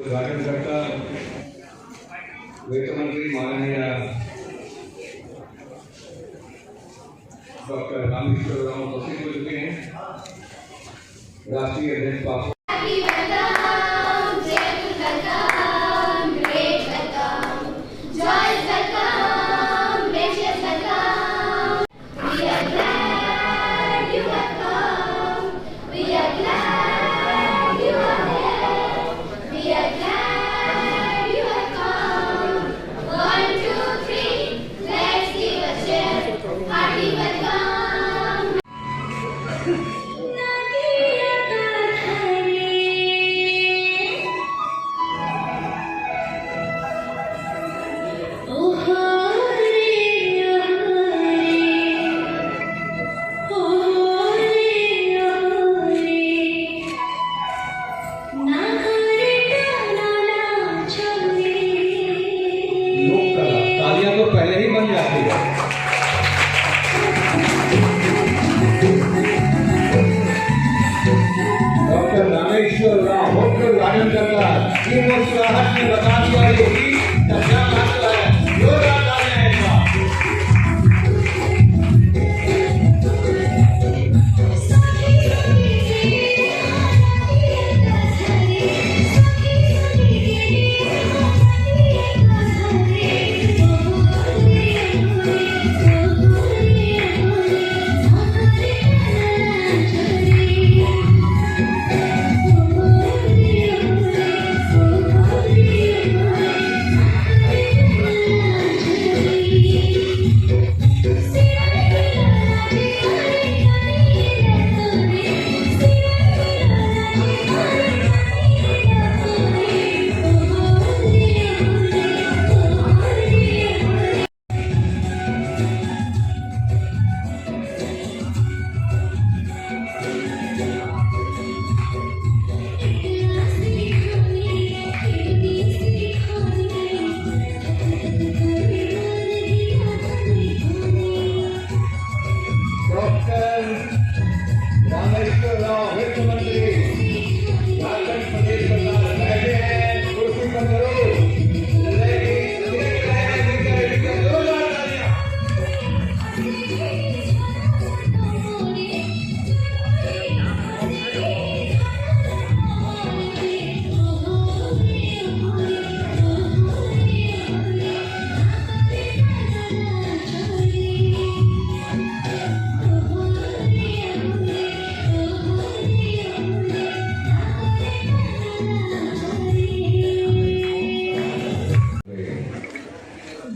उद्घाटन करता वित्त मंत्री माननीय डॉक्टर रामेश्वर राव उपस्थित हो चुके हैं। राष्ट्रीय अध्यक्ष तालियां तो पहले ही बन जाती है। डॉक्टर रामेश्वर राव होटल उद्घाटन करता ये मुस्कुराहट ने बता दिया कि क्या बात है। जोरदार तालियां एक बार। रामेश्वर राव वित्त मंत्री झारखंड प्रदेश सरकार बैठे हैं कुर्सी पर जरूर।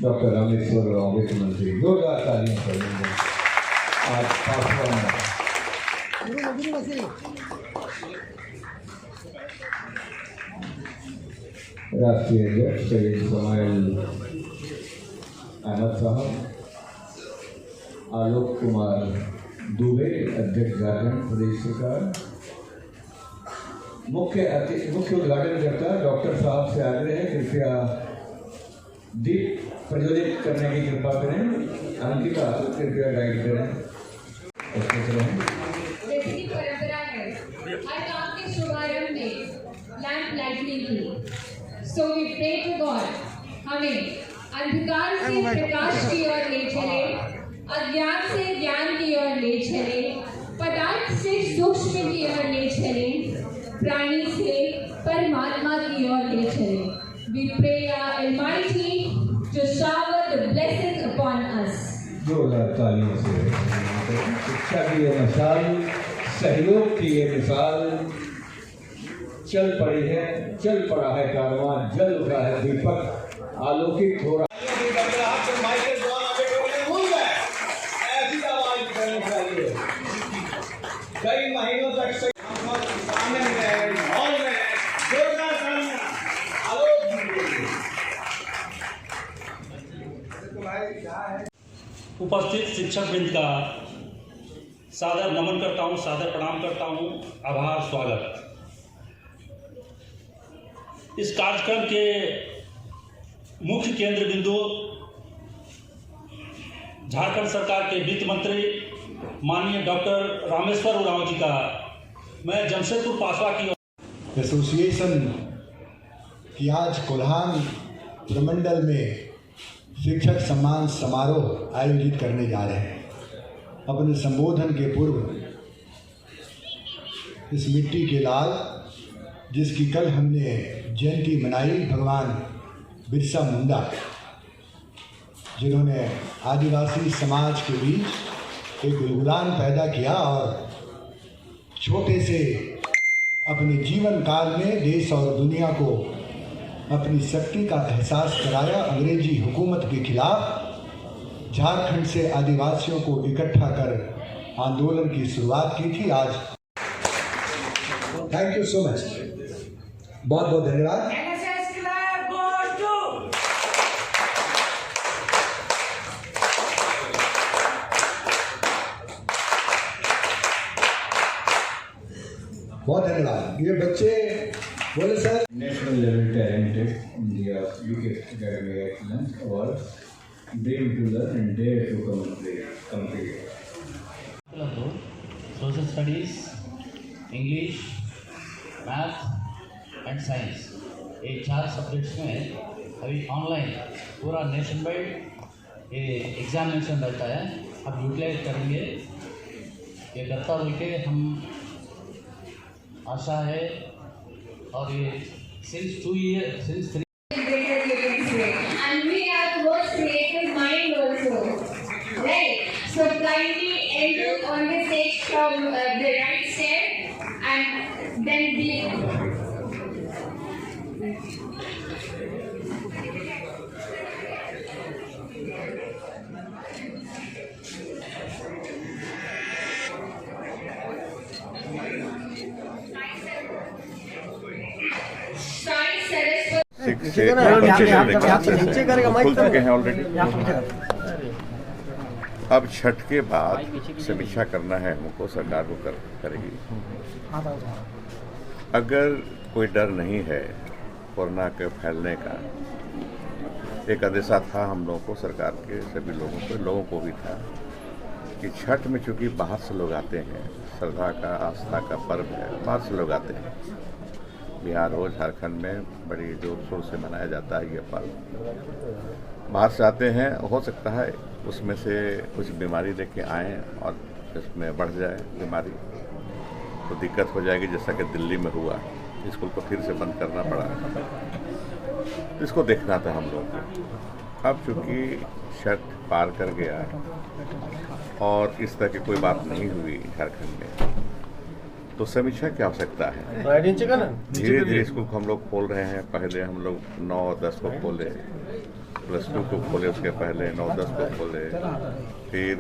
डॉक्टर रामेश्वर राव वित्त मंत्री जोरदार तालियां करेंगे। आज राष्ट्रीय अध्यक्ष सैयद इस्माइल अहमद साहब, आलोक कुमार दुबे अध्यक्ष झारखंड प्रदेश सरकार, मुख्य उद्घाटन करता डॉक्टर साहब से आग्रह है कृपया दीप प्रज्वलित करने की कृपा करें। अंकिता कृपया गाइड करें। जैसे की परंपरा है हर काम के शुभारंभ में लैंप लाइटनिंग की। So we pray to God हमें अंधकार से प्रकाश की ओर ले चले, अज्ञान से ज्ञान की ओर ले चले, पदार्थ से सूक्ष्म की ओर ले चले, प्राणी से परमात्मा की ओर ले चले। We pray our Almighty to shower the blessings upon us. जोरदार तालियों से शिक्षा की ये मिसाल, सहयोग की ये मिसाल चल पड़ी है, चल पड़ा है कारवां, जल उठा है दीपक, आलोकित हो रहा है। कई महीनों तक उपस्थित शिक्षक वृंद का सादर नमन करता हूँ, सादर प्रणाम करता हूँ, आभार स्वागत। इस कार्यक्रम के मुख्य केंद्र बिंदु झारखंड सरकार के वित्त मंत्री माननीय डॉक्टर रामेश्वर उरांव जी का मैं जमशेदपुर पासवा की एसोसिएशन कि आज कोल्हान प्रमंडल में शिक्षक सम्मान समारोह आयोजित करने जा रहे हैं। अपने संबोधन के पूर्व इस मिट्टी के लाल, जिसकी कल हमने जयंती मनाई, भगवान बिरसा मुंडा, जिन्होंने आदिवासी समाज के बीच एक गुलगुलान पैदा किया और छोटे से अपने जीवन काल में देश और दुनिया को अपनी शक्ति का एहसास कराया। अंग्रेजी हुकूमत के खिलाफ झारखंड से आदिवासियों को इकट्ठा कर आंदोलन की शुरुआत की थी। आज थैंक यू सो मच, बहुत बहुत धन्यवाद। बहुत धन्यवाद। ये बच्चे बोले sir, national level talented India UK academy excellence award, dream to learn and dare to complete. Social studies, English, math and science, ये 4 सब्जेक्ट्स में अभी ऑनलाइन पूरा नेशन वाइड ये एग्जामिनेशन रहता है। अब यूटिलाइज करेंगे ये करता हुए के हम आशा है। और ये since 3 and we have most creative mind also, right? So kindly enter on the stage from the right side and then be नीचे करेगा माइक खुल चुके हैं ऑलरेडी। अब छठ के बाद समीक्षा करना है हमको, सरकार को करेगी। अगर कोई डर नहीं है कोरोना के फैलने का, एक अंदेशा था हम लोगों को, सरकार के सभी लोगों को भी था कि छठ में चूंकि बाहर से लोग आते हैं, श्रद्धा का आस्था का पर्व है, बाहर से लोग आते हैं। बिहार हो, झारखंड में बड़ी जोर शोर से मनाया जाता है ये पर्व। बाहर से आते हैं, हो सकता है उसमें से कुछ बीमारी लेके आएँ और इसमें बढ़ जाए बीमारी, तो दिक्कत हो जाएगी, जैसा कि दिल्ली में हुआ, स्कूल को फिर से बंद करना पड़ा। इसको देखना था हम लोग को। अब चूँकि छठ पार कर गया और इस तरह की कोई बात नहीं हुई झारखंड में, तो समीक्षा की आवश्यकता है। धीरे धीरे स्कूल को हम लोग खोल रहे हैं। पहले हम लोग 9 और 10 को खोले, +2 को खोले, उसके पहले 9 10 को खोले, फिर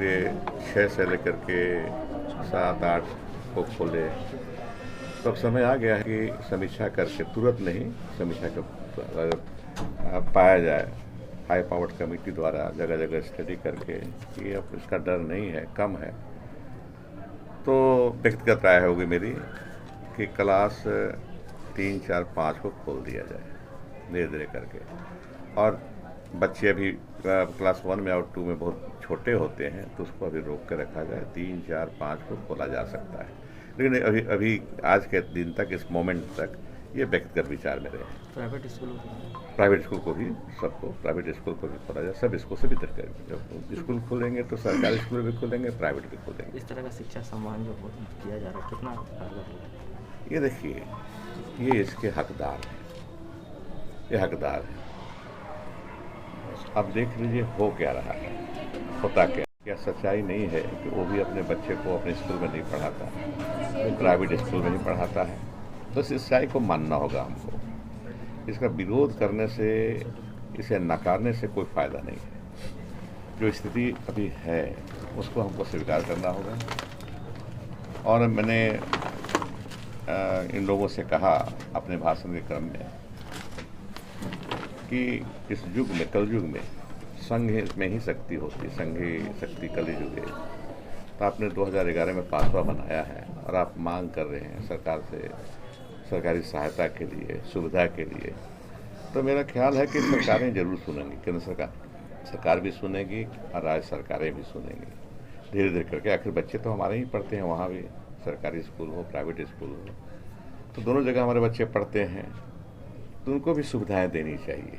6 से लेकर के 7 8 को खोले। तो अब समय आ गया है कि समीक्षा करके, तुरंत नहीं, समीक्षा कर पाया जाए हाई पावर्ड कमेटी द्वारा जगह जगह स्टडी करके कि अब इसका डर नहीं है, कम है। तो व्यक्तिगत राय होगी मेरी कि क्लास 3 4 5 को खोल दिया जाए धीरे धीरे करके। और बच्चे अभी क्लास 1 में और 2 में बहुत छोटे होते हैं, तो उसको अभी रोक के रखा जाए। 3 4 5 को खोला जा सकता है, लेकिन अभी आज के दिन तक, इस मोमेंट तक ये व्यक्तिगत विचार मेरे हैं। प्राइवेट स्कूल को भी, सबको प्राइवेट स्कूल को भी खोला जाए, सब स्कूल से भी तरह जब स्कूल खोलेंगे तो सरकारी स्कूल भी खोलेंगे, प्राइवेट भी खोलेंगे। इस तरह का शिक्षा सम्मान जो किया जा रहा है, कितना कारगर है? ये देखिए, ये इसके हकदार हैं, ये हकदार हैं। अब देख लीजिए हो क्या रहा है, होता क्या सच्चाई नहीं है कि वो भी अपने बच्चे को अपने स्कूल में नहीं पढ़ाता, वो प्राइवेट स्कूल में ही पढ़ाता है। तो इस सच्चाई को मानना होगा हमको। इसका विरोध करने से, इसे नकारने से कोई फ़ायदा नहीं है। जो स्थिति अभी है उसको हमको स्वीकार करना होगा। और मैंने इन लोगों से कहा अपने भाषण के क्रम में कि इस युग में, कल युग में, संघ में ही शक्ति होती, संघी शक्ति कल युग है। तो आपने 2011 में 5वां बनाया है और आप मांग कर रहे हैं सरकार से सरकारी सहायता के लिए, सुविधा के लिए। तो मेरा ख्याल है कि सरकारें जरूर सुनेंगी, केंद्र सरकार भी सुनेगी और राज्य सरकारें भी सुनेंगी धीरे धीरे करके। आखिर बच्चे तो हमारे ही पढ़ते हैं, वहाँ भी सरकारी स्कूल हो, प्राइवेट स्कूल हो, तो दोनों जगह हमारे बच्चे पढ़ते हैं। तो उनको भी सुविधाएं देनी चाहिए,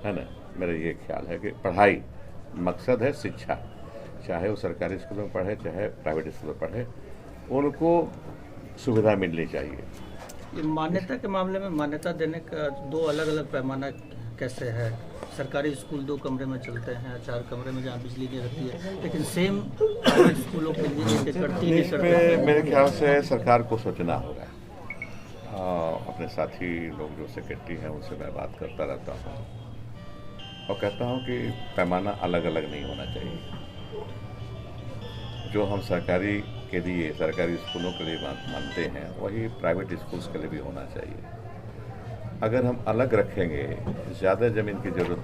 है ना। मेरा ये ख्याल है कि पढ़ाई मकसद है शिक्षा, चाहे वो सरकारी स्कूल में पढ़े चाहे प्राइवेट स्कूल में पढ़े, उनको सुविधा मिलनी चाहिए। ये मान्यता के मामले में मान्यता देने का दो अलग अलग पैमाना कैसे है? सरकारी स्कूल 2 कमरे में चलते हैं, 4 कमरे में जहाँ बिजली नहीं रहती है, लेकिन सेम प्राइवेट स्कूलों के लिए करती नहीं करती। मेरे ख्याल से सरकार को सोचना होगा। अपने साथी लोग जो सेक्रेटरी हैं उनसे मैं बात करता रहता हूँ और कहता हूँ कि पैमाना अलग अलग नहीं होना चाहिए। जो हम सरकारी के लिए, सरकारी स्कूलों के लिए मानते हैं, वही प्राइवेट स्कूल्स के लिए भी होना चाहिए। अगर हम अलग रखेंगे, ज़्यादा ज़मीन की ज़रूरत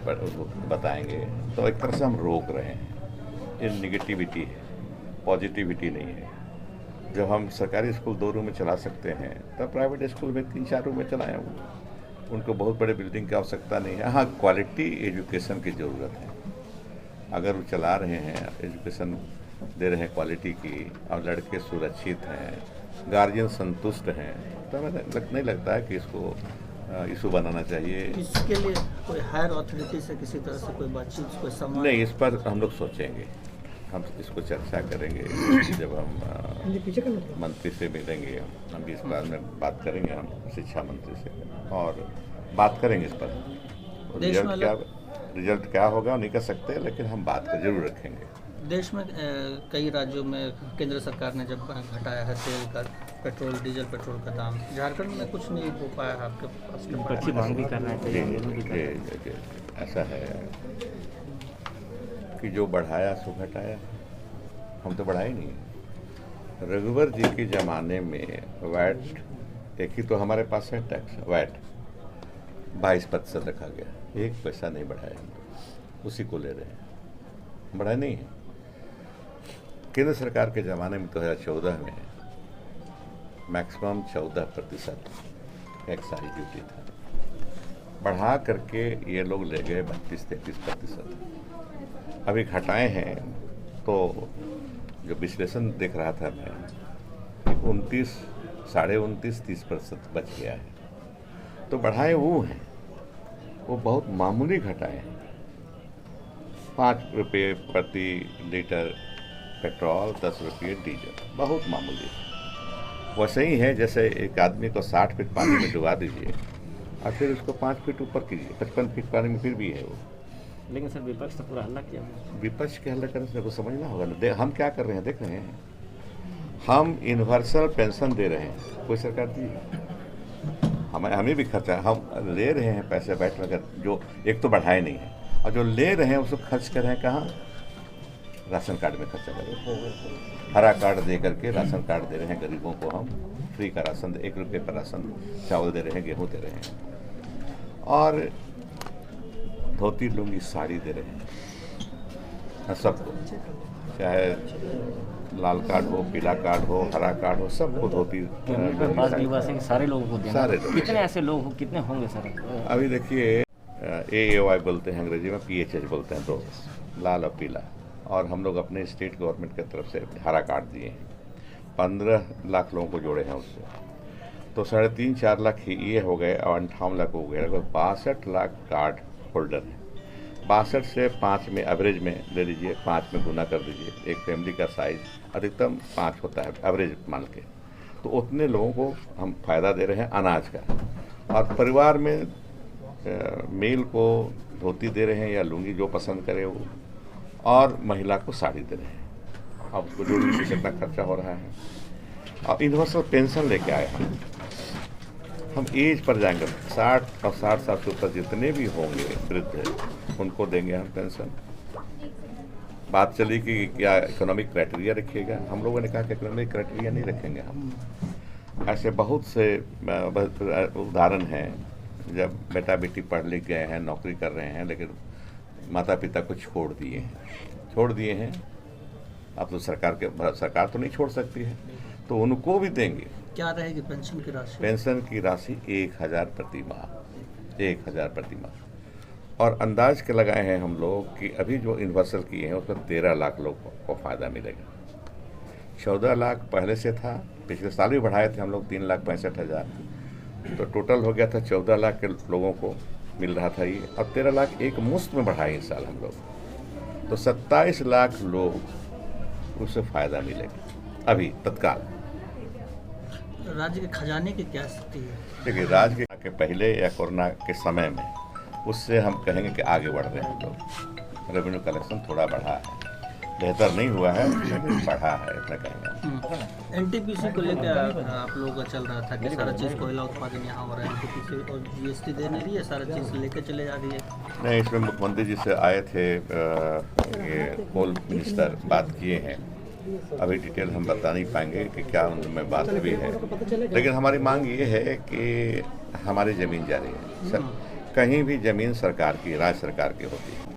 बताएंगे, तो एक तरह से हम रोक रहे हैं। ये निगेटिविटी है, पॉजिटिविटी नहीं है। जब हम सरकारी स्कूल 2 रूम में चला सकते हैं, तब प्राइवेट स्कूल में 3-4 रूम में चलाएं। उनको बहुत बड़े बिल्डिंग की आवश्यकता नहीं है। हाँ, क्वालिटी एजुकेशन की ज़रूरत है। अगर वो चला रहे हैं, एजुकेशन दे रहे हैं क्वालिटी की, और लड़के सुरक्षित हैं, गार्जियन संतुष्ट हैं, तो हमें नहीं लगता है कि इसको इशू बनाना चाहिए। इसके लिए कोई हायर अथॉरिटी से किसी तरह से कोई बातचीत, कोई सम्मान? नहीं, इस पर हम लोग सोचेंगे, हम इसको चर्चा करेंगे। जब हम मंत्री से मिलेंगे, हम भी इस बारे में बात करेंगे, हम शिक्षा मंत्री से, और बात करेंगे इस पर। रिजल्ट क्या होगा नहीं कह सकते, लेकिन हम बात कर जरूर रखेंगे। देश में कई राज्यों में केंद्र सरकार ने जब घटाया है तेल का, पेट्रोल डीजल पेट्रोल का दाम, झारखंड में कुछ नहीं हो पाया है आपके पास? अच्छी मांग भी करना चाहिए। ऐसा है कि जो बढ़ाया सो घटाया, हम तो बढ़ाए नहीं। रघुवर जी के ज़माने में वैट, एक ही तो हमारे पास है टैक्स, वैट 22% रखा गया, 1 पैसा नहीं बढ़ाया, हम तो उसी को ले रहे हैं, बढ़ाया नहीं है। केंद्र सरकार के ज़माने में 2014 में मैक्सिमम 14% एक्साइज ड्यूटी था, बढ़ा करके ये लोग ले गए 32-33%। अभी घटाए हैं, तो जो विश्लेषण देख रहा था मैं, 29, 29.5, 30% बच गया है। तो बढ़ाए वो हैं, वो बहुत मामूली घटाए हैं। 5 रुपये प्रति लीटर पेट्रोल, 10 रुपये डीजल, बहुत मामूली। वैसे ही है जैसे एक आदमी को 60 फीट पानी में डुबा दीजिए और फिर उसको 5 फीट ऊपर कीजिए, 55 फीट पानी में फिर भी है वो। लेकिन सर विपक्ष तो पूरा हल्ला किया। विपक्ष के हल्ला करने से को समझना होगा ना। हम क्या कर रहे हैं देख रहे हैं, हम यूनिवर्सल पेंशन दे रहे हैं, कोई सरकार दी, हमें भी खर्चा, हम ले रहे हैं पैसे बैठ कर, जो एक तो बढ़ाए नहीं है, और जो ले रहे हैं उसको खर्च कर रहे हैं कहाँ? राशन कार्ड में खर्चा कर रहे हैं। हरा कार्ड दे करके राशन कार्ड दे रहे हैं गरीबों को, हम फ्री का राशन, 1 रुपये पर राशन चावल दे रहे हैं, गेहूँ दे रहे हैं, और धोती लुंगी साड़ी दे रहे हैं सबको, चाहे लाल कार्ड हो, पीला कार्ड हो, हरा कार्ड हो, सबको धोती। सारे लोगों को देना। सारे लोग। कितने ऐसे लोग हो, कितने होंगे सर? अभी देखिए, AAY बोलते हैं अंग्रेजी में, PHH बोलते हैं, तो लाल और पीला, और हम लोग अपने स्टेट गवर्नमेंट की तरफ से हरा कार्ड दिए हैं। 15 लाख लोगों को जोड़े हैं उससे, तो 3.5-4 लाख ये हो गए, और 58 लाख हो गए, लगभग 62 लाख कार्ड होल्डर हैं। 62 से 5 में एवरेज में ले लीजिए, 5 में गुना कर दीजिए, एक फैमिली का साइज अधिकतम 5 होता है एवरेज मान के, तो उतने लोगों को हम फ़ायदा दे रहे हैं अनाज का। और परिवार में मेल को धोती दे रहे हैं या लुंगी, जो पसंद करे वो, और महिला को साड़ी दे रहे हैं। अब उसको जो भी कितना खर्चा हो रहा है। और यूनिवर्सल पेंशन लेके आए हम एज पर जाएंगे, 60 और 60 साल से ऊपर जितने भी होंगे वृद्ध, उनको देंगे हम पेंशन। बात चली कि क्या इकोनॉमिक क्राइटेरिया रखिएगा, हम लोगों ने कहा कि इकोनॉमिक क्राइटेरिया नहीं रखेंगे हम। ऐसे बहुत से उदाहरण हैं, जब बेटा बेटी पढ़ लिख गए हैं, नौकरी कर रहे हैं, लेकिन माता पिता को छोड़ दिए हैं। अब तो सरकार तो नहीं छोड़ सकती है, तो उनको भी देंगे। क्या रहेगी पेंशन की राशि? पेंशन की राशि 1000 प्रति माह, 1000 प्रति माह। और अंदाज के लगाए हैं हम लोग कि अभी जो यूनिवर्सल किए हैं उसमें 13 लाख लोगों को फ़ायदा मिलेगा। 14 लाख पहले से था, पिछले साल भी बढ़ाए थे हम लोग 3,65,000, तो टोटल हो गया था 14 लाख के लोगों को मिल रहा था ये। अब 13 लाख एक मुश्त में बढ़ाए इस साल हम लोग, तो 27 लाख लोग उससे फ़ायदा मिलेगा अभी तत्काल। राज्य के खजाने की क्या स्थिति है? देखिए, राज्य के पहले या कोरोना के समय में उससे हम कहेंगे कि आगे बढ़ रहे हैं हम लोग। रेवेन्यू कलेक्शन थोड़ा बढ़ा है, बेहतर नहीं हुआ है लेकिन बढ़ा है, इतना कहेंगे। एनटीपीसी को लेकर आप लोगों का चल रहा था कि सारा चीज़ कोयला उत्पादन यहाँ हो रहा है, एनटीपीसी और जीएसटी दे नहीं रही है, सारा चीज़ लेकर चले जा रही है। नहीं, इसमें मुख्यमंत्री जी से आए थे ये कोल मिनिस्टर, बात किए हैं। अभी डिटेल हम बता नहीं पाएंगे कि क्या उनमें बात हुई है, लेकिन हमारी मांग ये है कि हमारी ज़मीन जारी है। कहीं भी ज़मीन सरकार की, राज्य सरकार की होती है।